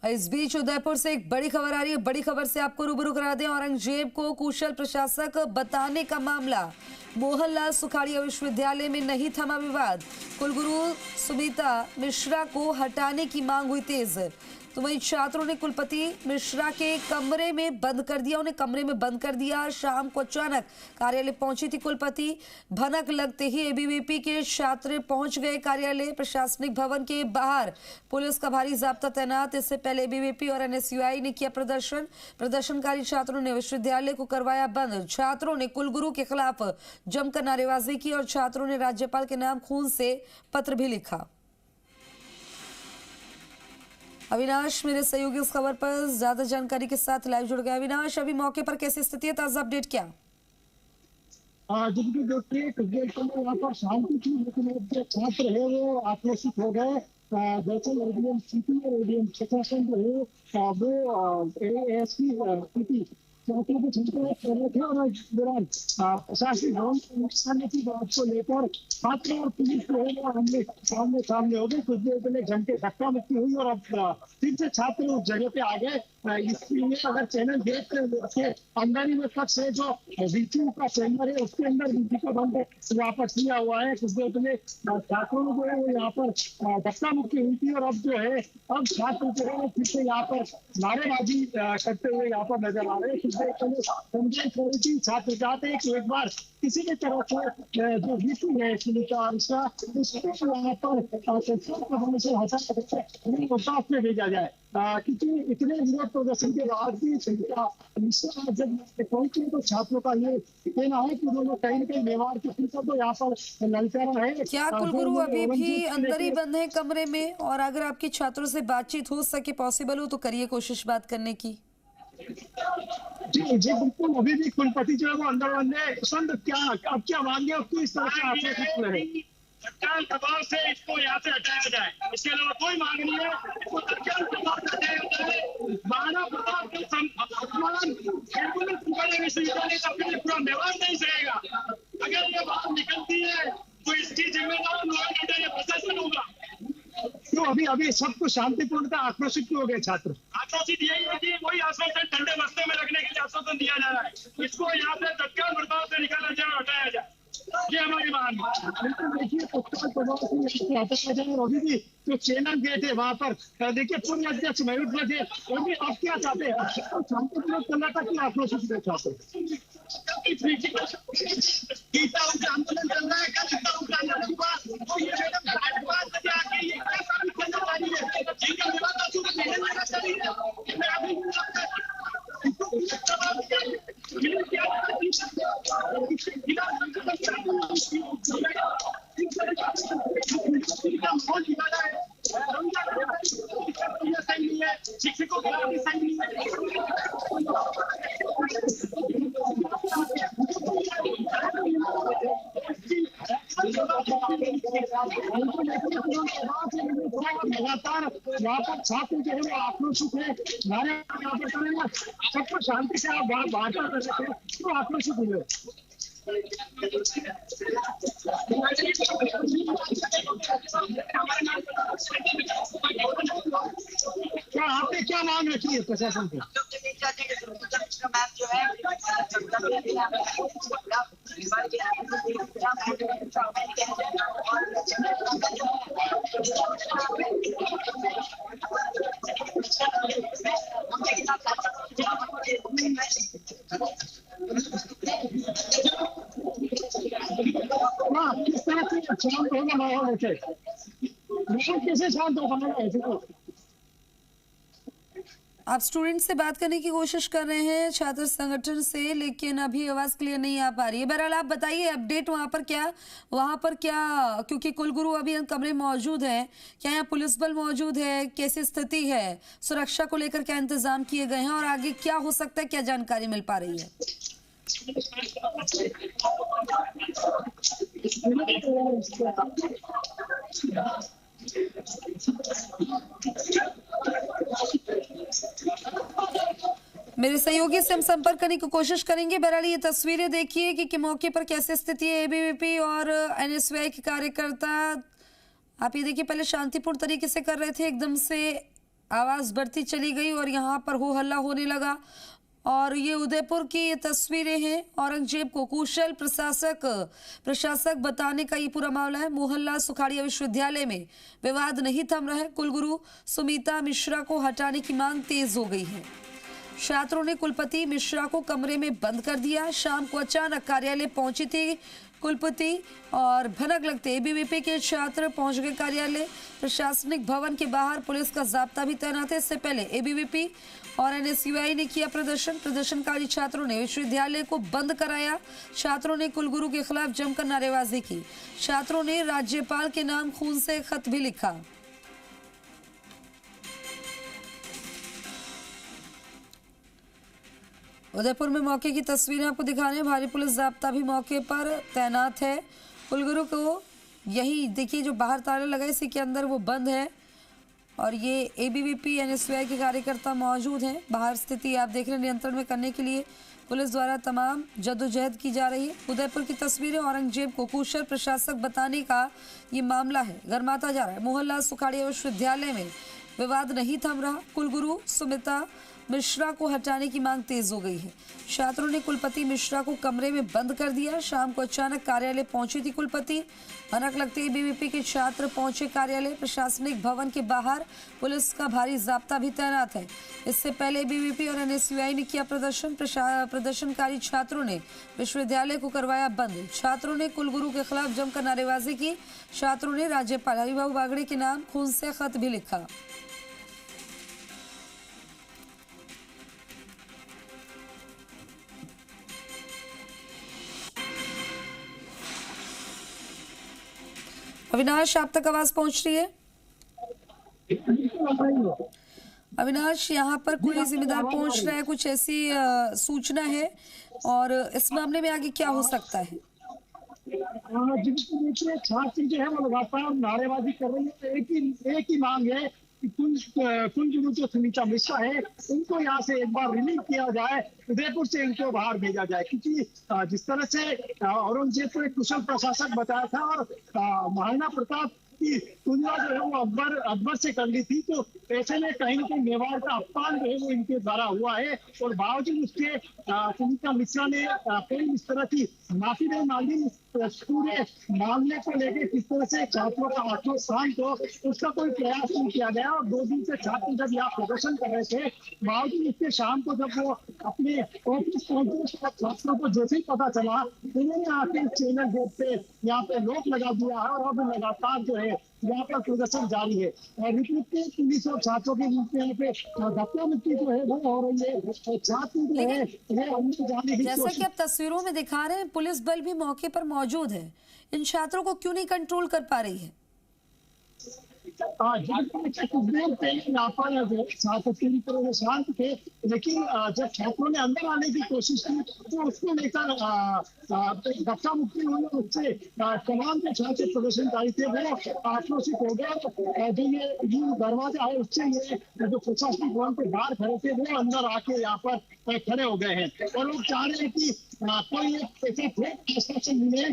इस बीच उदयपुर से एक बड़ी खबर आ रही है। बड़ी खबर से आपको रूबरू करा दें। औरंगजेब को कुशल प्रशासक बताने का मामला। मोहनलाल सुखाड़िया विश्वविद्यालय में नहीं थमा विवाद। कुलगुरु सुमिता मिश्रा को हटाने की मांग हुई तेज। तो वहीं छात्रों ने कुलपति मिश्रा के कमरे में बंद कर दिया। उन्हें कमरे में बंद कर दिया। शाम को अचानक कार्यालय पहुंची थी कुलपति। भनक लगते ही एबीवीपी के छात्र पहुंच गए कार्यालय। प्रशासनिक भवन के बाहर पुलिस का भारी जाब्ता तैनात। इससे पहले एबीवीपी और एनएसयूआई ने किया प्रदर्शन। प्रदर्शनकारी छात्रों ने विश्वविद्यालय को करवाया बंद। छात्रों ने कुलगुरु के खिलाफ जमकर नारेबाजी की और छात्रों ने राज्यपाल के नाम खून से पत्र भी लिखा। अविनाश मेरे सहयोगी इस खबर पर ज्यादा जानकारी के साथ लाइव जुड़ गए। अविनाश, अभी मौके पर कैसी स्थिति है, ताजा अपडेट क्या? जिनकी देखिए कुछ देर पहले यहाँ पर शांति थी, लेकिन जो छात्र है वो आक्रोशित हो गए। दरअसल एडीएम सिटी और एडीएम प्रशासन जो है वो एएसपी सिटी छात्रों को छात्र कर रहे थे और इस दौरान प्रशासनिक भवन को नुकसान की बात को लेकर छात्र और पुलिस जो है वो आमने सामने हो गए। कुछ देर पहले घंटे धक्का मुक्की हुई और अब फिर से छात्र उस जगह पे आ गए। इसलिए अगर चैनल गेट के अंदर ही में कक्ष है जो वीसी का चैम्बर है, उसके अंदर वीसी का बंद वापस लिया हुआ है। कुछ देर पहले छात्रों को जो है वो यहाँ पर धक्का मुक्की हुई थी और अब जो है अब छात्र जो है फिर से यहाँ पर नारेबाजी करते हुए यहाँ पर नजर आ रहे हैं। कुछ देर पहले समझाइश हो रही थी, छात्र चाहते हैं कि एक बार किसी भी तरह से जो वीसी है सुनीता मिश्रा उसको यहाँ पर से हटा में भेजा जाए। क्योंकि इतने विरोध प्रदर्शन के बाद भी सुनीता मिश्रा जब पहुंचे तो छात्रों का ये कहना है कि उन्होंने कहीं न कहीं व्यवहार के पीछे तो यहाँ पर ललचारा है। क्या कुलगुरु अभी भी अंदर ही बंद है कमरे में? और अगर आपके छात्रों से बातचीत हो सके, पॉसिबल हो तो करिए कोशिश बात करने की। जी जी बिल्कुल, अभी भी कुलपति जो है वो अंदर बंद है। क्या अब क्या मांगे उसको इस तरह से आक्रोशित रहे? सरकार दबाव से इसको यहाँ से हटाया जाए, इसके अलावा कोई मांग नहीं है। इसको सरकार दबाव से हटाया जाए। मानव प्रताप के सम्मान विश्वविद्यालय का फिर पूरा व्यवहार नहीं सहेगा। अगर ये बात निकलती है तो इसकी जिम्मेदार प्रशासन होगा। तो अभी सब कुछ शांतिपूर्ण था, आक्रोशित क्यों हो गए छात्र? आक्रोशित यही है कि वही आश्वासन ठंडे बस्ते में रखने के लिए आश्वासन दिया जा रहा है। इसको यहाँ से तत्काल प्रभाव से निकाला जाए, हटाया जाए, ये हमारी मांग है। देखिए अभी भी जो चैनल गेट है वहाँ पर देखिए पूर्व अध्यक्ष मयूर थे, वो भी आप क्या चाहते हैं? शांतिपूर्ण चलना था, क्यों आक्रोशित हुए छात्र? आंदोलन चल रहा है, कल आंदोलन हुआ तो ये आके ये क्या साबित करने वाली है? जिनका विवाद शिक्षकों के लगातार यहाँ पर छात्र जो है आक्रोशित है, नारे यहाँ पर करेंगे सबको शांति से आप बात कर सकते हैं, तो आक्रोशित हुए। क्या आपने क्या मांग रखी है प्रशासन को? किस तरह से शांत होगा माहौल ऐसे? माहौल कैसे शांत होगा ऐसे? आप स्टूडेंट से बात करने की कोशिश कर रहे हैं, छात्र संगठन से, लेकिन अभी आवाज क्लियर नहीं आ पा रही है। बहरहाल आप बताइए अपडेट वहाँ पर क्या, क्योंकि कुलगुरु अभी कमरे मौजूद है, क्या यहाँ पुलिस बल मौजूद है, कैसी स्थिति है, सुरक्षा को लेकर क्या इंतजाम किए गए हैं और आगे क्या हो सकता है, क्या जानकारी मिल पा रही है? मेरे सहयोगी से हम संपर्क करने की कोशिश करेंगे। बहरहाल ये तस्वीरें देखिए कि मौके पर कैसी स्थिति है। एबीवीपी और एनएसयूआई के कार्यकर्ता, आप ये देखिए, पहले शांतिपूर्ण तरीके से कर रहे थे, एकदम से आवाज बढ़ती चली गई और यहाँ पर हो हल्ला होने लगा। और ये उदयपुर की ये तस्वीरें हैं। औरंगजेब को कुशल प्रशासक बताने का ये पूरा मामला है। मोहनलाल सुखाड़िया विश्वविद्यालय में विवाद नहीं थम रहा है। कुलगुरु सुमिता मिश्रा को हटाने की मांग तेज हो गई है। छात्रों ने कुलपति मिश्रा को कमरे में बंद कर दिया। शाम को अचानक कार्यालय पहुंची थी कुलपति और भनक लगते एबीवीपी के छात्र पहुंच गए कार्यालय। प्रशासनिक भवन के बाहर पुलिस का जाब्ता भी तैनात है। इससे पहले एबीवीपी और एनएसयूआई ने किया प्रदर्शनकारी छात्रों ने विश्वविद्यालय को बंद कराया। छात्रों ने कुलगुरु के खिलाफ जमकर नारेबाजी की। छात्रों ने राज्यपाल के नाम खून से खत भी लिखा। उदयपुर में मौके की तस्वीरें आपको दिखा रहे हैं। भारी पुलिस जाब्ता भी मौके पर तैनात है। कुलगुरु को यही देखिए जो बाहर ताला लगा इसी के अंदर वो बंद है और ये एबीवीपी एनएसयूआई के कार्यकर्ता मौजूद हैं। बाहर स्थिति आप देख रहे हैं नियंत्रण में करने के लिए पुलिस द्वारा तमाम जद्दोजहद की जा रही है। उदयपुर की तस्वीरें। औरंगजेब को कुशल प्रशासक बताने का ये मामला है, गर्माता जा रहा है। मोहनलाल सुखाड़िया विश्वविद्यालय में विवाद नहीं थम रहा। कुलगुरु सुमिता मिश्रा को हटाने की मांग तेज हो गई है। छात्रों ने कुलपति मिश्रा को कमरे में बंद कर दिया। शाम को अचानक कार्यालय पहुंची थी कुलपति। भनक लगते एबीवीपी के छात्र पहुंचे कार्यालय। प्रशासनिक भवन के बाहर पुलिस का भारी जाब्ता भी तैनात है। इससे पहले एबीवीपी और एनएसयूआई ने किया प्रदर्शनकारी छात्रों ने विश्वविद्यालय को करवाया बंद। छात्रों ने कुलगुरु के खिलाफ जमकर नारेबाजी की। छात्रों ने राज्यपाल हरिभाऊ बागड़े के नाम खून से खत भी लिखा। अविनाश, आप तक आवाज पहुंच रही है? अविनाश, यहाँ पर कोई जिम्मेदार पहुंच रहा है, कुछ ऐसी सूचना है और इस मामले में आगे क्या हो सकता है? देखिए छात्र जो है वो लगातार नारेबाजी कर रही है। एक ही मांग है कि कुलगुरु जो सुमिता मिश्रा है उनको यहाँ से एक बार रिलीव किया जाए, उदयपुर से इनको बाहर भेजा जाए। क्योंकि जिस तरह से औरंगजेब को एक कुशल प्रशासक बताया था और महाराणा प्रताप की तुलना जो है वो अकबर से कर ली थी, तो ऐसे में कहीं ना कहीं मेवाड़ का अपमान जो है वो इनके द्वारा हुआ है। और बावजूद उसके सुमिता मिश्रा ने कोई इस तरह की माफी नहीं मांगी। पूरे मामले को लेकर किस तरह से छात्रों का आक्रोश शांत हो उसका कोई प्रयास नहीं किया गया। और 2 दिन से छात्र जब यहाँ प्रदर्शन कर रहे थे, बावजूद इसके शाम को जब वो अपने ऑफिस पहुंचे छात्रों को जैसे ही पता चला उन्होंने आके चैनल गेट पे यहाँ पे रोक लगा दिया है और अब लगातार जो है यहाँ पर प्रदर्शन जारी है। और पुलिस और छात्रों के बीच में यहाँ पे धक्का मुक्की जो है वो हो रही है। छात्र जो है वो अंदर जाने की जैसा कि आप तस्वीरों में दिखा रहे हैं, पुलिस बल भी मौके पर मौजूद है। इन छात्रों को क्यों नहीं कंट्रोल कर पा रही है? यहाँ पर छात्र पूरी तरह से शांत थे, लेकिन जब छात्रों ने अंदर आने की कोशिश की तो उसको लेकर धक्का मुक्की हुई। उससे तमाम जो छात्र प्रदर्शनकारी थे वो आक्रोशित हो गए। जो ये दरवाजा है उससे ये जो प्रशासनिक भवन के बाहर खड़े थे वो अंदर आके यहाँ पर खड़े हो गए हैं और लोग चाह रहे हैं कि कोई ऐसा प्रशासन मिले,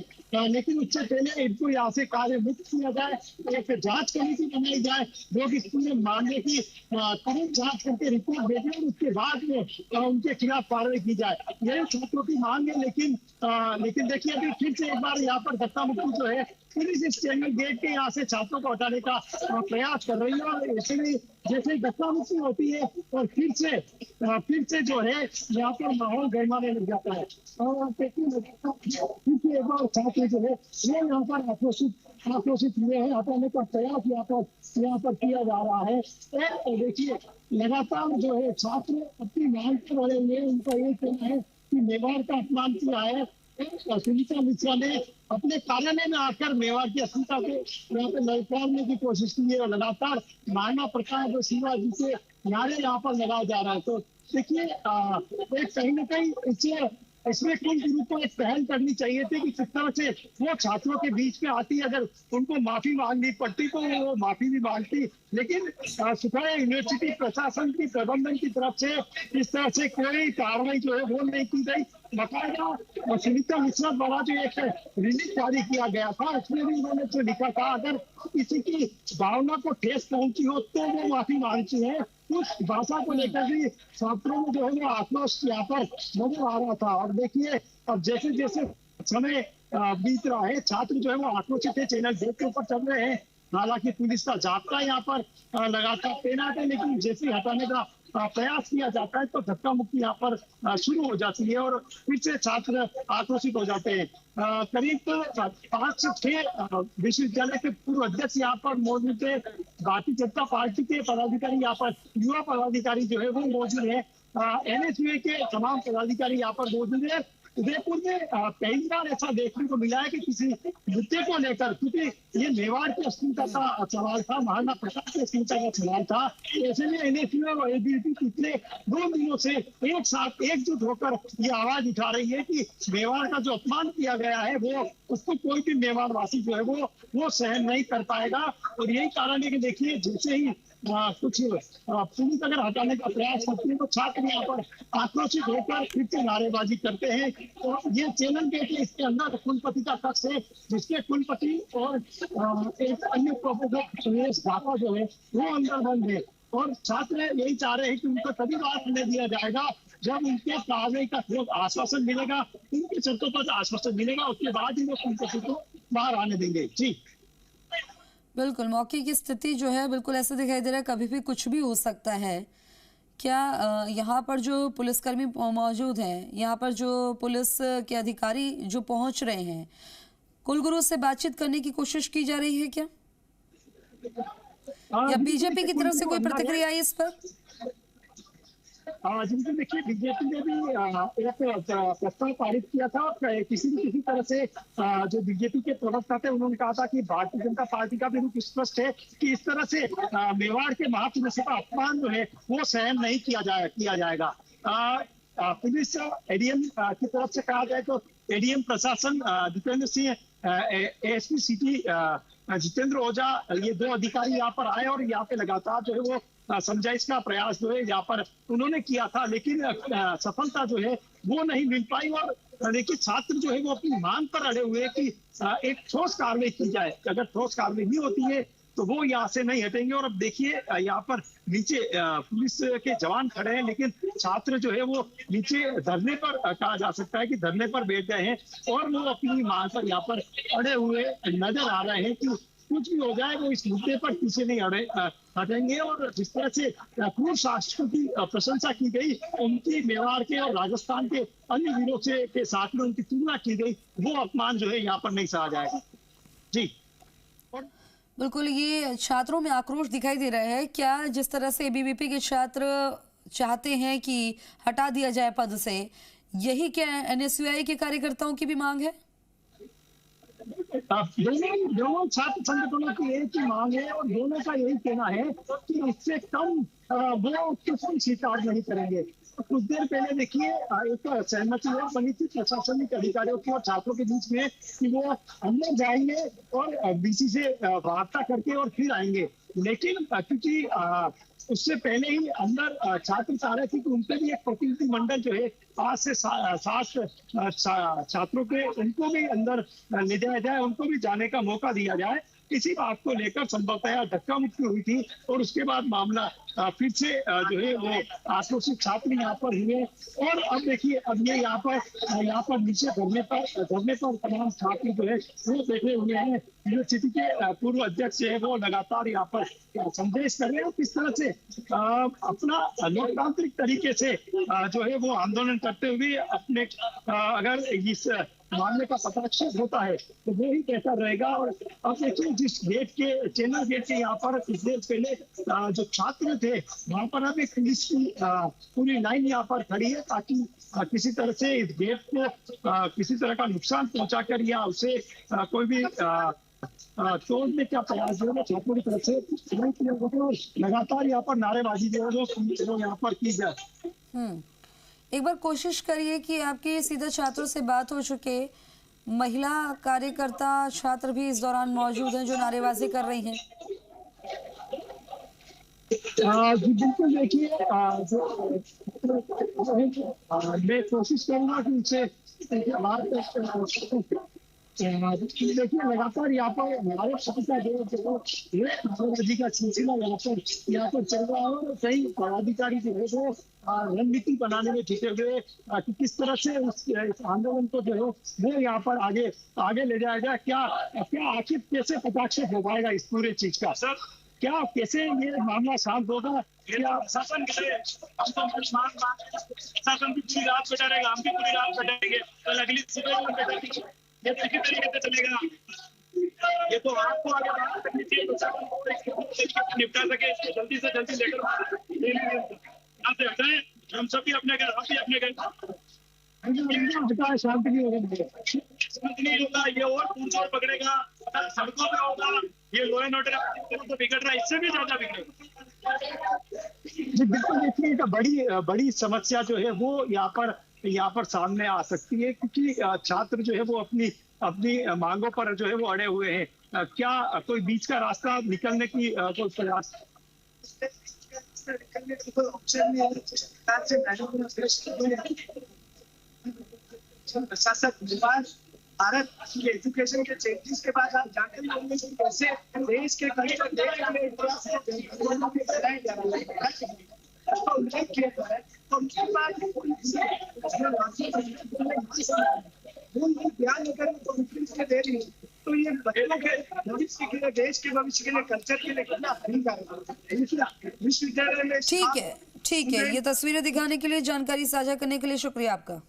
लेकिन उससे पहले इनको यहाँ से कार्य मुक्त किया जाए। एक जांच कमेटी बनाई जाए, लोग इस पूरे मामले की तुरंत जांच करके रिपोर्ट भेजें और उसके बाद में उनके खिलाफ कार्रवाई की जाए। यही छात्रों की मांग है। लेकिन देखिए अभी फिर से एक बार यहाँ पर धक्का मुक्की जो है पुलिस इस चैनल गेट के यहाँ से छात्रों को हटाने का प्रयास कर रही है। और ऐसे में जैसे धक्का मुक्की होती है और फिर से जो है यहाँ पर माहौल गरमाने लग जाता है और फिर से एक बार छात्र जो है वो यहाँ पर आक्रोशित हुए हैं। हटाने का प्रयास यहाँ पर किया जा रहा है। देखिए लगातार जो है छात्र अपनी मांग पर अड़े हुए। उनका ये कहना है कि मेवाड़ का अपमान किया है। सुमिता मिश्रा ने अपने कार्यालय में आकर मेवाड़ की अस्मिता को यहाँ पे ललकारने की कोशिश की है और लगातार महाराणा प्रताप और शिवाजी के नारे यहाँ पर लगाया जा रहा है। तो देखिए एक कहीं ना कहीं इसमें कुलगुरु को एक पहल करनी चाहिए थी कि किस तरह से वो छात्रों के बीच में आती, अगर उनको माफी मांगनी पड़ती तो वो माफी भी मांगती। लेकिन सुखाड़िया यूनिवर्सिटी प्रशासन की प्रबंधन की तरफ से इस तरह से कोई कार्रवाई जो है वो नहीं की गई। बाकायदा सुनीता मिश्रा द्वारा जो एक रिलीज जारी किया गया था, उसमें भी उन्होंने जो लिखा था, अगर किसी की भावना को ठेस पहुंची हो तो वो माफी मांगती है। उस भाषा को लेकर भी छात्रों में जो है वो आक्रोश यहाँ पर नजर आ रहा था। और देखिए अब जैसे जैसे समय बीत रहा है, छात्र जो है वो आक्रोशित है, चैनल गेट के ऊपर चल रहे हैं। हालांकि पुलिस का जाब्ता यहाँ पर लगातार तैनात है, लेकिन जैसे हटाने का प्रयास किया जाता है तो धक्का मुक्की यहाँ पर शुरू हो जाती है और फिर से छात्र आक्रोशित हो जाते हैं। करीब 5 से 6 विश्वविद्यालय के पूर्व अध्यक्ष यहाँ पर मौजूद है। भारतीय जनता पार्टी के पदाधिकारी यहाँ पर, युवा पदाधिकारी जो है वो मौजूद है। NSUA के तमाम पदाधिकारी यहाँ पर मौजूद है। उदयपुर में पहली बार ऐसा देखने को मिला है कि किसी मुद्दे को लेकर, क्योंकि ये मेवाड़ के अस्मिता का सवाल था, महाराणा प्रताप के अस्मिता का सवाल था, ऐसे में NSUA और ABVP पिछले 2 दिनों से एक साथ एकजुट होकर ये आवाज उठा रही है कि मेवाड़ का जो अपमान किया गया है वो उसको कोई भी मेवाड़ वासी जो है वो सहन नहीं कर पाएगा। और यही कारण है कि देखिए जैसे ही कुछ पुलिस अगर हटाने का प्रयास करती है तो छात्र यहाँ पर आक्रोशित होकर फिर से नारेबाजी करते हैं। तो ये चैनल गेट है, इसके अंदर कुलपति का कक्ष है, जिसके कुलपति और एक अन्य प्रोफेसर सुरेश घाटा जो है वो अंदर बंद है। और छात्र यही चाह रहे हैं कि उनको तभी बाहर आने दिया जाएगा जब उनके कार्रवाई का ठोस आश्वासन मिलेगा, उनकी शर्तों पर आश्वासन मिलेगा, उसके बाद ही वो कुलपति को बाहर आने देंगे। जी बिल्कुल, मौके की स्थिति जो है बिल्कुल ऐसा दिखाई दे रहा है, कभी भी कुछ भी हो सकता है। क्या यहाँ पर जो पुलिसकर्मी मौजूद हैं, यहाँ पर जो पुलिस के अधिकारी जो पहुंच रहे हैं, कुलगुरु से बातचीत करने की कोशिश की जा रही है क्या, या बीजेपी की तरफ से कोई प्रतिक्रिया आई इस पर? जिनसे देखिए बीजेपी ने भी एक प्रस्ताव पारित किया था और किसी तरह से जो बीजेपी के प्रवक्ता थे उन्होंने कहा था कि भारतीय जनता पार्टी का भी रुख स्पष्ट है कि इस तरह से मेवाड़ के महापुरुषों का अपमान जो है वो सहन नहीं किया जाएगा। पुलिस ADM की तरफ से कहा जाए तो ADM प्रशासन दीपेंद्र सिंह, ASP सिटी जितेंद्र ओझा, ये 2 अधिकारी यहाँ पर आए और यहाँ पे लगातार जो है वो समझाइश का प्रयास जो है यहाँ पर उन्होंने किया था, लेकिन सफलता जो है वो नहीं मिल पाई। और देखिए छात्र जो है वो अपनी मांग पर अड़े हुए कि एक ठोस कार्रवाई की जाए। अगर ठोस कार्रवाई नहीं होती है तो वो यहाँ से नहीं हटेंगे। और अब देखिए यहाँ पर नीचे पुलिस के जवान खड़े हैं, लेकिन छात्र जो है वो नीचे धरने पर, कहा जा सकता है कि धरने पर बैठ गए हैं और वो अपनी मांग पर यहाँ पर अड़े हुए नजर आ रहे हैं कि कुछ भी हो जाए वो इस मुद्दे पर पीछे नहीं हटेंगे। और जिस तरह से पूर्व शासकों की प्रशंसा की गई, उनकी मेवाड़ के और राजस्थान के अन्य वीरों से के साथ में उनकी तुलना की गई, वो अपमान जो है यहाँ पर नहीं सहा जाएगा। जी बिल्कुल, ये छात्रों में आक्रोश दिखाई दे रहा है। क्या जिस तरह से ABVP के छात्र चाहते हैं कि हटा दिया जाए पद से, यही क्या NSUI के कार्यकर्ताओं की भी मांग है? दोनों छात्र संगठनों की एक ही मांग है और दोनों का यही कहना है कि इससे कम वो कुछ भी स्वीकार नहीं करेंगे। कुछ देर पहले देखिए एक सहमति और बनी थी प्रशासनिक अधिकारियों की और छात्रों के बीच में कि वो अंदर जाएंगे और BC से वार्ता करके और फिर आएंगे, लेकिन क्योंकि उससे पहले ही अंदर छात्र चाह रहे थे कि उनके भी एक प्रतिनिधि मंडल जो है 5 से 7 छात्रों के, उनको भी अंदर ले जाया जाए, उनको भी जाने का मौका दिया जाए। इसी बात को लेकर संभवतः धक्का मुक्की हुई थी और उसके बाद मामला फिर से जो है वो आक्रोशित छात्र यहाँ पर हुए। और अब देखिए अब ये यहाँ पर नीचे धरने पर तमाम छात्र जो है वो बैठे हुए हैं। यूनिवर्सिटी के पूर्व अध्यक्ष है वो लगातार यहाँ पर संदेश कर रहे हैं किस तरह से अपना लोकतांत्रिक तरीके से जो है वो आंदोलन करते हुए अपने अगर इस मामले का पटाक्षेप होता है तो वो ही कहता रहेगा। और अब देखिए जिस गेट के चैनल गेट के यहाँ पर कुछ देर पहले जो छात्र थे वहां पर अब एक पुलिस की पूरी लाइन यहाँ पर खड़ी है ताकि किसी तरह से इस गेट को किसी तरह का नुकसान पहुंचाकर या उसे कोई भी तोड़ने का प्रयास जो है छात्रों की तरफ से नहीं किया गया। लगातार यहाँ पर नारेबाजी जो है यहाँ पर की जाए। एक बार कोशिश करिए कि आपकी सीधा छात्रों से बात हो चुके, महिला कार्यकर्ता छात्र भी इस दौरान मौजूद हैं जो नारेबाजी कर रही हैं। जी बिल्कुल, देखिए मैं कोशिश करूंगा कि उनसे बात देखिए लगातार यहाँ पर हमारे का जो टेक्नोलॉजी का सिलसिला यहाँ पर चल रहा है और कई पदाधिकारी जो है वो रणनीति बनाने में जुटे हुए कि किस तरह से इस आंदोलन को जो है वो यहाँ पर आगे आगे ले जाया जाए। क्या क्या आखिर कैसे हस्ताक्षेप हो पाएगा इस पूरे चीज का, सर क्या कैसे ये मामला शांत होगा? क्या शासन शासन भी पूरी रात बैठा रहेगा, हम भी पूरी रात बैठेंगे, कल अगली सुबह भी बैठेंगे। ये किसी तरीके से चलेगा? ये तो आपको आगे बात करनी चाहिए, तो शासन निपटा सके, जल्दी से जल्दी लेकर यहाँ से हटाए। हम सब भी अपने घर, हम भी अपने घर शांति नहीं होगी, नहीं होगा, ये और पूछोड़ पकड़ेगा, सड़कों पे होगा, ये लॉ एंड ऑर्डर तो बिगड़ रहा है, इससे भी ज्यादा बिगड़ेगा। जी बिल्कुल, देखिए एक बड़ी समस्या जो है वो यहाँ पर सामने आ सकती है, क्योंकि छात्र जो है वो अपनी अपनी मांगों पर जो है वो अड़े हुए हैं। क्या कोई बीच का रास्ता निकलने की कोई प्रयास? प्रशासक विभाग भारत के एजुकेशन के चेंजेस के बाद आप जानकारी होंगे कि कैसे देश के कल्चर उल्लेख किया गया है, तो उनके बाद बयान अगर के दे रही है तो ये बच्चों के भविष्य के लिए, देश के भविष्य के लिए, कल्चर के लिए कितना हानिकारक है। विश्वविद्यालय में ठीक है, ये तस्वीरें दिखाने के लिए, जानकारी साझा करने के लिए शुक्रिया आपका।